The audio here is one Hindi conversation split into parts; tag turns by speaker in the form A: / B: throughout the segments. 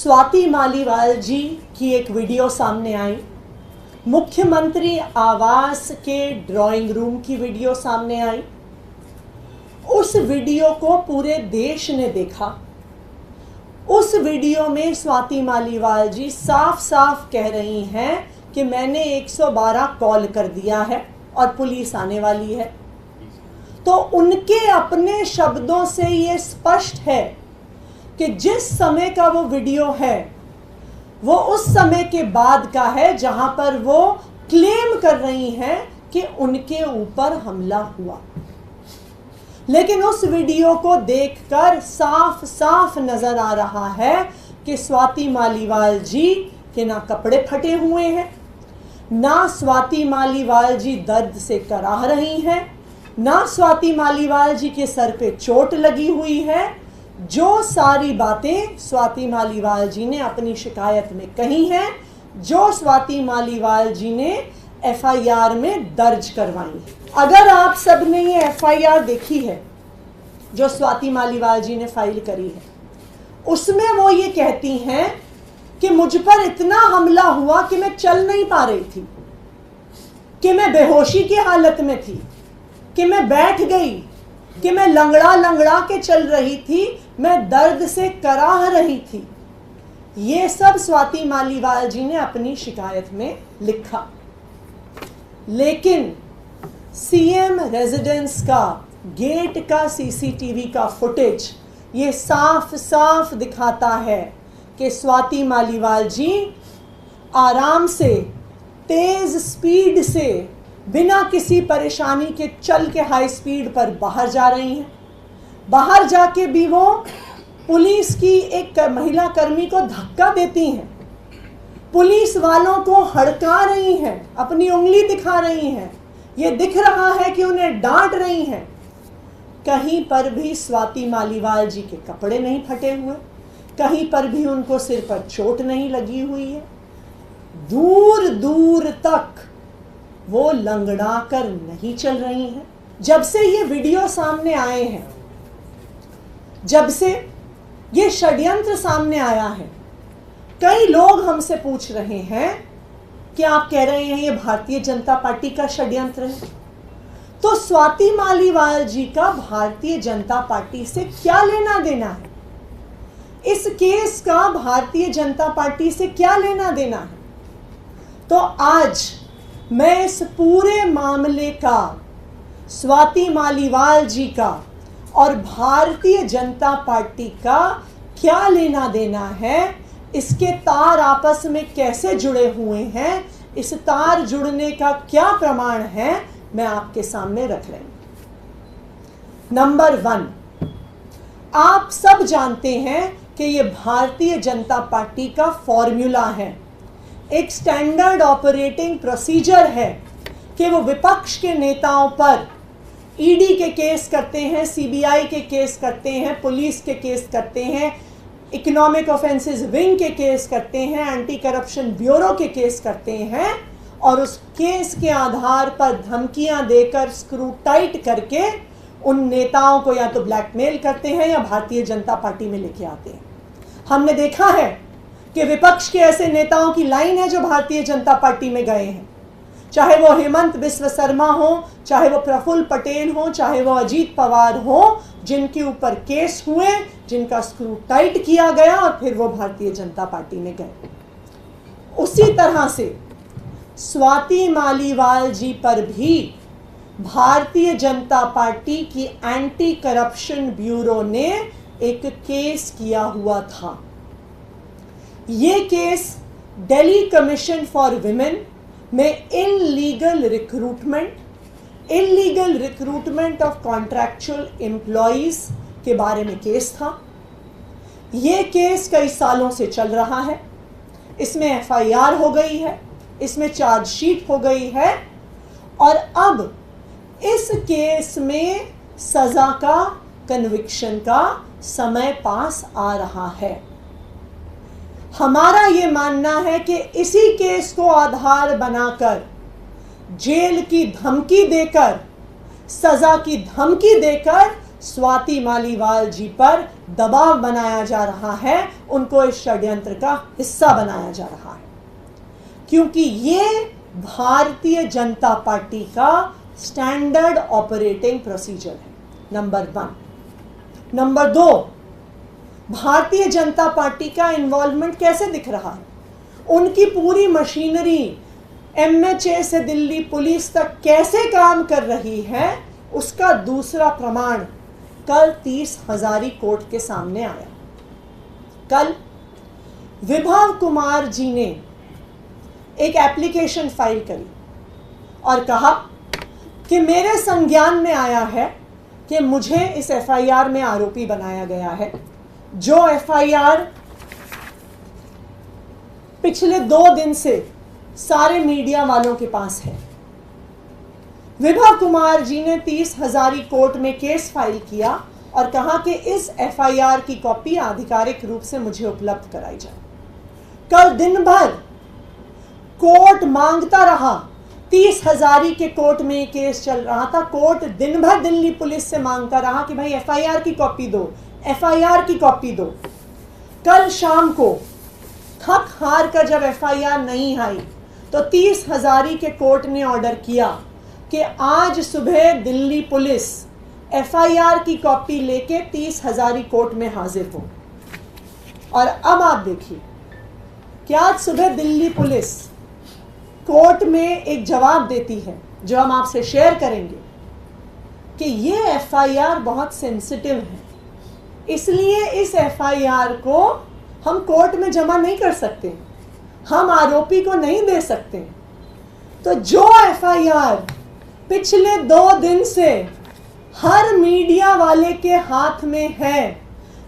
A: स्वाति मालीवाल जी की एक वीडियो सामने आई। मुख्यमंत्री आवास के ड्राइंग रूम की वीडियो सामने आई। उस वीडियो को पूरे देश ने देखा। उस वीडियो में स्वाति मालीवाल जी साफ साफ कह रही हैं कि मैंने 112 कॉल कर दिया है और पुलिस आने वाली है। तो उनके अपने शब्दों से ये स्पष्ट है कि जिस समय का वो वीडियो है वो उस समय के बाद का है जहां पर वो क्लेम कर रही हैं कि उनके ऊपर हमला हुआ। लेकिन उस वीडियो को देखकर साफ साफ नजर आ रहा है कि स्वाति मालीवाल जी के ना कपड़े फटे हुए हैं, ना स्वाति मालीवाल जी दर्द से कराह रही हैं, ना स्वाति मालीवाल जी के सर पे चोट लगी हुई है। जो सारी बातें स्वाति मालीवाल जी ने अपनी शिकायत में कही हैं, जो स्वाति मालीवाल जी ने एफआईआर में दर्ज करवाई। अगर आप सब ने ये एफआईआर देखी है जो स्वाति मालीवाल जी ने फाइल करी है, उसमें वो ये कहती हैं कि मुझ पर इतना हमला हुआ कि मैं चल नहीं पा रही थी, कि मैं बेहोशी की हालत में थी, कि मैं बैठ गई, कि मैं लंगड़ा लंगड़ा के चल रही थी, मैं दर्द से कराह रही थी। ये सब स्वाति मालीवाल जी ने अपनी शिकायत में लिखा। लेकिन सीएम रेजिडेंस का गेट का सीसीटीवी का फुटेज ये साफ साफ दिखाता है कि स्वाति मालीवाल जी आराम से, तेज स्पीड से, बिना किसी परेशानी के चल के हाई स्पीड पर बाहर जा रही हैं। बाहर जाके भी वो पुलिस की एक महिला कर्मी को धक्का देती हैं, पुलिस वालों को हड़का रही हैं, अपनी उंगली दिखा रही हैं। ये दिख रहा है कि उन्हें डांट रही हैं। कहीं पर भी स्वाति मालीवाल जी के कपड़े नहीं फटे हुए, कहीं पर भी उनको सिर पर चोट नहीं लगी हुई है। दूर दूर तक वो लंगड़ा कर नहीं चल रही हैं। जब से ये वीडियो सामने आए हैं, जब से ये षड्यंत्र सामने आया है, कई लोग हमसे पूछ रहे हैं कि आप कह रहे हैं ये भारतीय जनता पार्टी का षड्यंत्र है। तो स्वाति मालीवाल जी का भारतीय जनता पार्टी से क्या लेना देना है? इस केस का भारतीय जनता पार्टी से क्या लेना देना है? तो आज मैं इस पूरे मामले का स्वाति मालीवाल जी का और भारतीय जनता पार्टी का क्या लेना देना है, इसके तार आपस में कैसे जुड़े हुए हैं, इस तार जुड़ने का क्या प्रमाण है, मैं आपके सामने रख रही हूं। नंबर 1, आप सब जानते हैं कि ये भारतीय जनता पार्टी का फॉर्मूला है, एक स्टैंडर्ड ऑपरेटिंग प्रोसीजर है कि वो विपक्ष के नेताओं पर ईडी के केस करते हैं, सीबीआई के केस करते हैं, पुलिस के केस करते हैं, इकोनॉमिक ऑफेंसेस विंग के केस करते हैं, एंटी करप्शन ब्यूरो के केस करते हैं और उस केस के आधार पर धमकियां देकर, स्क्रू टाइट करके उन नेताओं को या तो ब्लैकमेल करते हैं या भारतीय जनता पार्टी में लेके आते हैं। हमने देखा है कि विपक्ष के ऐसे नेताओं की लाइन है जो भारतीय जनता पार्टी में गए हैं, चाहे वो हेमंत बिस्व शर्मा हो, चाहे वो प्रफुल्ल पटेल हो, चाहे वो अजीत पवार हो, जिनके ऊपर केस हुए, जिनका स्क्रू टाइट किया गया और फिर वो भारतीय जनता पार्टी में गए। उसी तरह से स्वाति मालीवाल जी पर भी भारतीय जनता पार्टी की एंटी करप्शन ब्यूरो ने एक केस किया हुआ था। ये case Delhi commission for women में illegal recruitment of contractual employees के बारे में केस था। ये केस कई सालों से चल रहा है। इसमें एफआईआर हो गई है, इसमें चार्जशीट हो गई है और अब इस केस में सजा का, कन्विक्शन का समय पास आ रहा है। हमारा ये मानना है कि इसी केस को आधार बनाकर, जेल की धमकी देकर, सजा की धमकी देकर स्वाति मालीवाल जी पर दबाव बनाया जा रहा है, उनको इस षड्यंत्र का हिस्सा बनाया जा रहा है, क्योंकि ये भारतीय जनता पार्टी का स्टैंडर्ड ऑपरेटिंग प्रोसीजर है, number 1। Number 2, Bharatiya Janata party का इन्वॉल्वमेंट कैसे दिख रहा है, उनकी पूरी मशीनरी MHA से दिल्ली पुलिस तक कैसे काम कर रही है, उसका दूसरा प्रमाण कल 30 हजारी कोर्ट के सामने आया। कल विभव कुमार जी ने एक एप्लीकेशन फाइल करी और कहा कि मेरे संज्ञान में आया है कि मुझे इस FIR में आरोपी बनाया गया है, जो FIR पिछले 2 दिन से सारे मीडिया वालों के पास है। विभव कुमार जी ने 30 हजारी कोर्ट में केस फाइल किया और कहा कि इस FIR की कॉपी आधिकारिक रूप से मुझे उपलब्ध कराई जाए। कल दिन भर कोर्ट मांगता रहा, 30 हजारी के कोर्ट में केस चल रहा था, कोर्ट दिन भर दिल्ली पुलिस से मांगता रहा कि भाई FIR की कॉपी दो, FIR की कॉपी दो। कल शाम को थक हार कर जब FIR नहीं आई तो 30 हजारी के कोर्ट ने ऑर्डर किया कि आज सुबह दिल्ली पुलिस FIR की कॉपी लेके 30 हजारी कोर्ट में हाजिर हो। और अब आप देखिए कि आज सुबह दिल्ली पुलिस कोर्ट में एक जवाब देती है, जो हम आपसे शेयर करेंगे, कि ये FIR बहुत सेंसिटिव है, इसलिए इस FIR को हम कोर्ट में जमा नहीं कर सकते, हम आरोपी को नहीं दे सकते। तो जो FIR पिछले 2 दिन से हर मीडिया वाले के हाथ में है,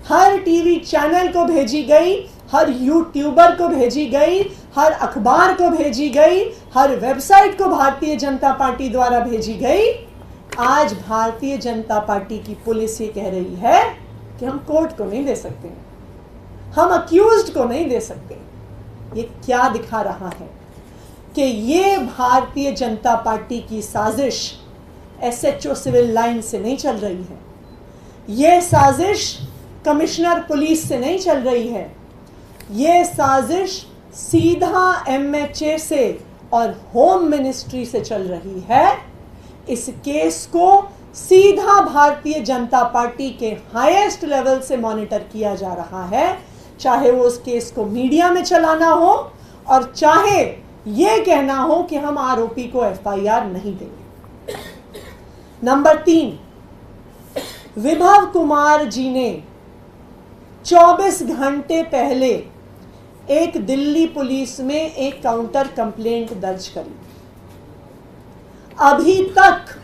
A: हर टीवी चैनल को भेजी गई, हर यूट्यूबर को भेजी गई, हर अखबार को भेजी गई, हर वेबसाइट को भारतीय जनता पार्टी द्वारा भेजी गई, आज भारतीय जनता पार्टी की पुलिस ये कह रही है कि हम कोर्ट को नहीं दे सकते, हम अक्यूज्ड को नहीं दे सकते। ये क्या दिखा रहा है कि ये भारतीय जनता पार्टी की साजिश SHO सिविल लाइन से नहीं चल रही है, ये साजिश कमिश्नर पुलिस से नहीं चल रही है, ये साजिश सीधा MHA से और होम मिनिस्ट्री से चल रही है। इस केस को सीधा भारतीय जनता पार्टी के हाईएस्ट लेवल से मॉनिटर किया जा रहा है, चाहे वो उस केस को मीडिया में चलाना हो और चाहे ये कहना हो कि हम आरोपी को FIR नहीं देंगे। नंबर 3, विभव कुमार जी ने 24 घंटे पहले एक दिल्ली पुलिस में एक काउंटर कंप्लेंट दर्ज करी। अभी तक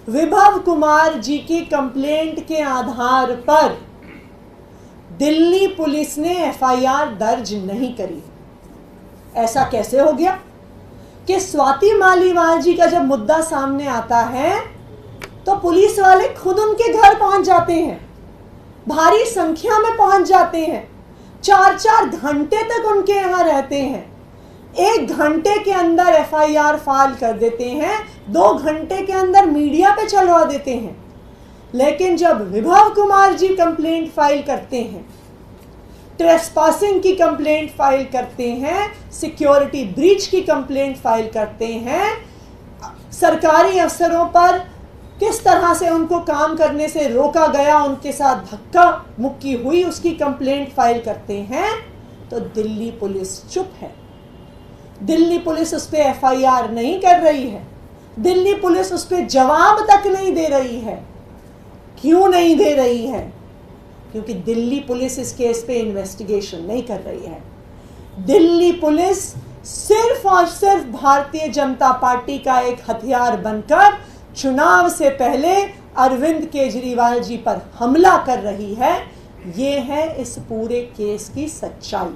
A: विभव कुमार जी की कंप्लेंट के आधार पर दिल्ली पुलिस ने FIR दर्ज नहीं करी। ऐसा कैसे हो गया कि स्वाति मालीवाल जी का जब मुद्दा सामने आता है तो पुलिस वाले खुद उनके घर पहुंच जाते हैं, भारी संख्या में पहुंच जाते हैं, 4-4 घंटे तक उनके यहाँ रहते हैं, 1 घंटे के अंदर FIR फाइल कर देते हैं, 2 घंटे के अंदर मीडिया पे चलवा देते हैं। लेकिन जब विभव कुमार जी कंप्लेंट फाइल करते हैं, ट्रेसपासिंग की कंप्लेंट फाइल करते हैं, सिक्योरिटी ब्रीच की कंप्लेंट फाइल करते हैं, सरकारी अफसरों पर किस तरह से उनको काम करने से रोका गया, उनके साथ धक्का मुक्की हुई, उसकी कंप्लेंट फाइल करते हैं, तो दिल्ली पुलिस चुप है। दिल्ली पुलिस उस पर FIR नहीं कर रही है, दिल्ली पुलिस उस पर जवाब तक नहीं दे रही है। क्यों नहीं दे रही है? क्योंकि दिल्ली पुलिस इस केस पे इन्वेस्टिगेशन नहीं कर रही है। दिल्ली पुलिस सिर्फ और सिर्फ भारतीय जनता पार्टी का एक हथियार बनकर चुनाव से पहले अरविंद केजरीवाल जी पर हमला कर रही है। ये है इस पूरे केस की सच्चाई।